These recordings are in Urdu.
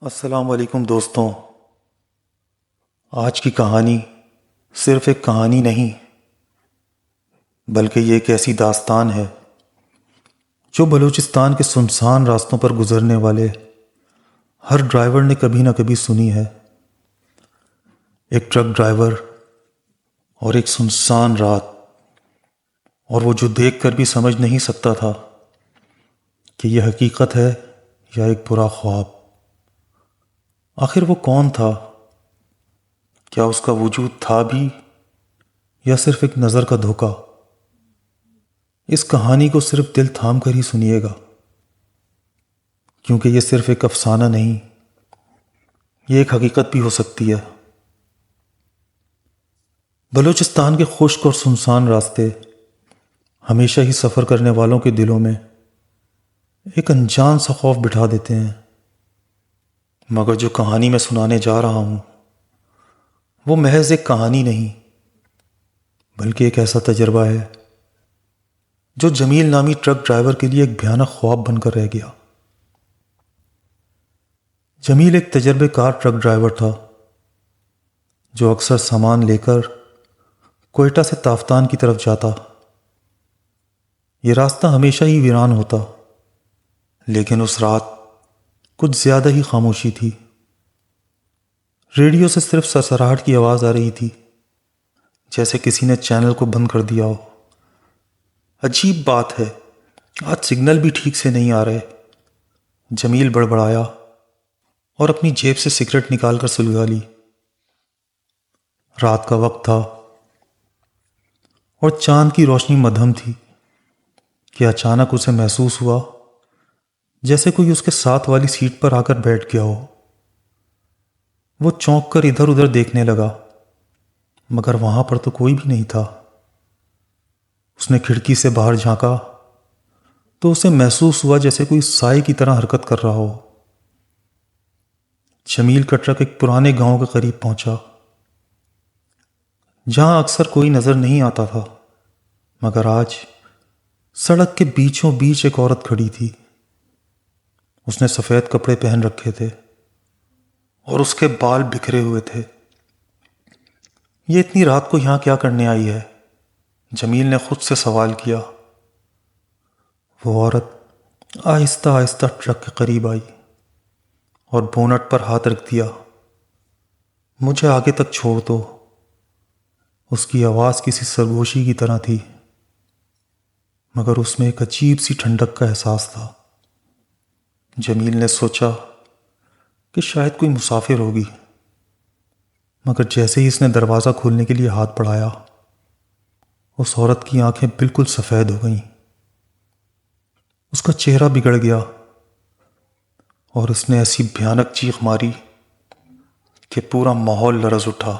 السلام علیکم دوستوں۔ آج کی کہانی صرف ایک کہانی نہیں بلکہ یہ ایک ایسی داستان ہے جو بلوچستان کے سنسان راستوں پر گزرنے والے ہر ڈرائیور نے کبھی نہ کبھی سنی ہے۔ ایک ٹرک ڈرائیور اور ایک سنسان رات، اور وہ جو دیکھ کر بھی سمجھ نہیں سکتا تھا کہ یہ حقیقت ہے یا ایک برا خواب۔ آخر وہ کون تھا؟ کیا اس کا وجود تھا بھی یا صرف ایک نظر کا دھوکہ؟ اس کہانی کو صرف دل تھام کر ہی سنیے گا، کیونکہ یہ صرف ایک افسانہ نہیں، یہ ایک حقیقت بھی ہو سکتی ہے۔ بلوچستان کے خشک اور سنسان راستے ہمیشہ ہی سفر کرنے والوں کے دلوں میں ایک انجان سا خوف بٹھا دیتے ہیں، مگر جو کہانی میں سنانے جا رہا ہوں وہ محض ایک کہانی نہیں بلکہ ایک ایسا تجربہ ہے جو جمیل نامی ٹرک ڈرائیور کے لیے ایک بھیانک خواب بن کر رہ گیا۔ جمیل ایک تجربے کار ٹرک ڈرائیور تھا جو اکثر سامان لے کر کوئٹہ سے تافتان کی طرف جاتا۔ یہ راستہ ہمیشہ ہی ویران ہوتا، لیکن اس رات کچھ زیادہ ہی خاموشی تھی۔ ریڈیو سے صرف سرسراہٹ کی آواز آ رہی تھی، جیسے کسی نے چینل کو بند کر دیا ہو۔ عجیب بات ہے، آج سگنل بھی ٹھیک سے نہیں آ رہے، جمیل بڑبڑایا اور اپنی جیب سے سگریٹ نکال کر سلگا لی۔ رات کا وقت تھا اور چاند کی روشنی مدھم تھی کہ اچانک اسے محسوس ہوا جیسے کوئی اس کے ساتھ والی سیٹ پر آ کر بیٹھ گیا ہو۔ وہ چونک کر ادھر ادھر دیکھنے لگا، مگر وہاں پر تو کوئی بھی نہیں تھا۔ اس نے کھڑکی سے باہر جھانکا تو اسے محسوس ہوا جیسے کوئی سائے کی طرح حرکت کر رہا ہو۔ جمیل کا ٹرک ایک پرانے گاؤں کے قریب پہنچا، جہاں اکثر کوئی نظر نہیں آتا تھا، مگر آج سڑک کے بیچوں بیچ ایک عورت کھڑی تھی۔ اس نے سفید کپڑے پہن رکھے تھے اور اس کے بال بکھرے ہوئے تھے۔ یہ اتنی رات کو یہاں کیا کرنے آئی ہے؟ جمیل نے خود سے سوال کیا۔ وہ عورت آہستہ آہستہ ٹرک کے قریب آئی اور بونٹ پر ہاتھ رکھ دیا۔ مجھے آگے تک چھوڑ دو۔ اس کی آواز کسی سرگوشی کی طرح تھی، مگر اس میں ایک عجیب سی ٹھنڈک کا احساس تھا۔ جمیل نے سوچا کہ شاید کوئی مسافر ہوگی، مگر جیسے ہی اس نے دروازہ کھولنے کے لیے ہاتھ بڑھایا، اس عورت کی آنکھیں بالکل سفید ہو گئیں۔ اس کا چہرہ بگڑ گیا اور اس نے ایسی بھیانک چیخ ماری کہ پورا ماحول لرز اٹھا۔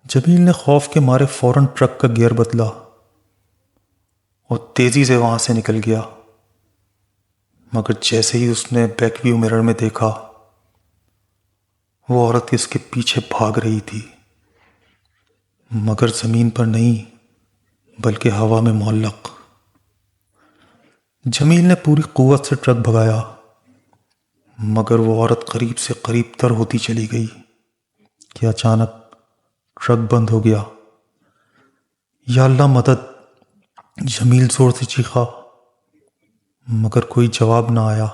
جمیل نے خوف کے مارے فوراً ٹرک کا گیئر بدلا اور تیزی سے وہاں سے نکل گیا، مگر جیسے ہی اس نے بیک ویو مرر میں دیکھا، وہ عورت اس کے پیچھے بھاگ رہی تھی، مگر زمین پر نہیں بلکہ ہوا میں معلق۔ جمیل نے پوری قوت سے ٹرک بھگایا، مگر وہ عورت قریب سے قریب تر ہوتی چلی گئی کہ اچانک ٹرک بند ہو گیا۔ یا اللہ مدد! جمیل زور سے چیخا، مگر کوئی جواب نہ آیا۔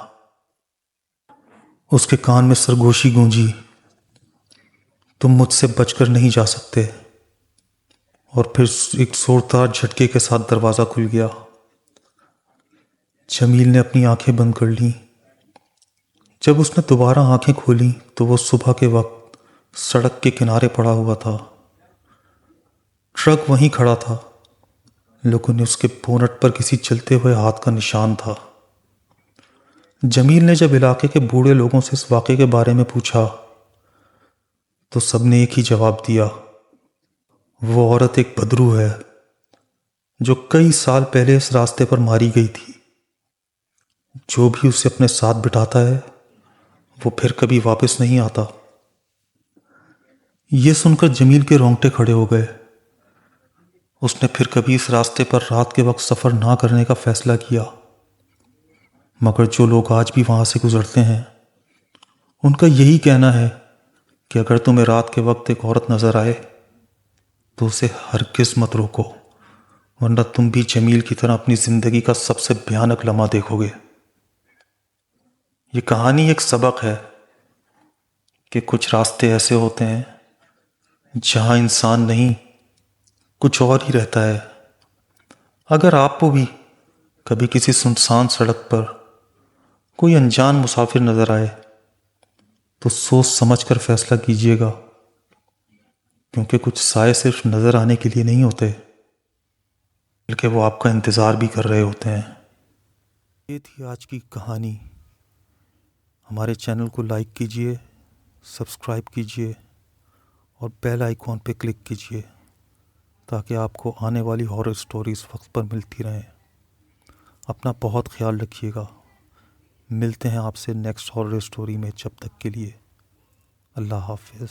اس کے کان میں سرگوشی گونجی، تم مجھ سے بچ کر نہیں جا سکتے، اور پھر ایک زوردار جھٹکے کے ساتھ دروازہ کھل گیا۔ جمیل نے اپنی آنکھیں بند کر لیں۔ جب اس نے دوبارہ آنکھیں کھولیں تو وہ صبح کے وقت سڑک کے کنارے پڑا ہوا تھا۔ ٹرک وہیں کھڑا تھا، لیکن اس کے بونٹ پر کسی چلتے ہوئے ہاتھ کا نشان تھا۔ جمیل نے جب علاقے کے بوڑھے لوگوں سے اس واقعے کے بارے میں پوچھا تو سب نے ایک ہی جواب دیا، وہ عورت ایک بدرو ہے جو کئی سال پہلے اس راستے پر ماری گئی تھی۔ جو بھی اسے اپنے ساتھ بٹھاتا ہے وہ پھر کبھی واپس نہیں آتا۔ یہ سن کر جمیل کے رونگٹے کھڑے ہو گئے۔ اس نے پھر کبھی اس راستے پر رات کے وقت سفر نہ کرنے کا فیصلہ کیا، مگر جو لوگ آج بھی وہاں سے گزرتے ہیں ان کا یہی کہنا ہے کہ اگر تمہیں رات کے وقت ایک عورت نظر آئے تو اسے ہرگز مت روکو، ورنہ تم بھی جمیل کی طرح اپنی زندگی کا سب سے بھیانک لمحہ دیکھو گے۔ یہ کہانی ایک سبق ہے کہ کچھ راستے ایسے ہوتے ہیں جہاں انسان نہیں، کچھ اور ہی رہتا ہے۔ اگر آپ کو بھی کبھی کسی سنسان سڑک پر کوئی انجان مسافر نظر آئے تو سوچ سمجھ کر فیصلہ کیجیے گا، کیونکہ کچھ سائے صرف نظر آنے کے لیے نہیں ہوتے بلکہ وہ آپ کا انتظار بھی کر رہے ہوتے ہیں۔ یہ تھی آج کی کہانی۔ ہمارے چینل کو لائک کیجیے، سبسکرائب کیجیے اور بیل آئیکن پہ کلک کیجیے تاکہ آپ کو آنے والی ہارر سٹوریز وقت پر ملتی رہیں۔ اپنا بہت خیال رکھیے گا۔ ملتے ہیں آپ سے نیکسٹ ہارر سٹوری میں، جب تک کے لیے اللہ حافظ۔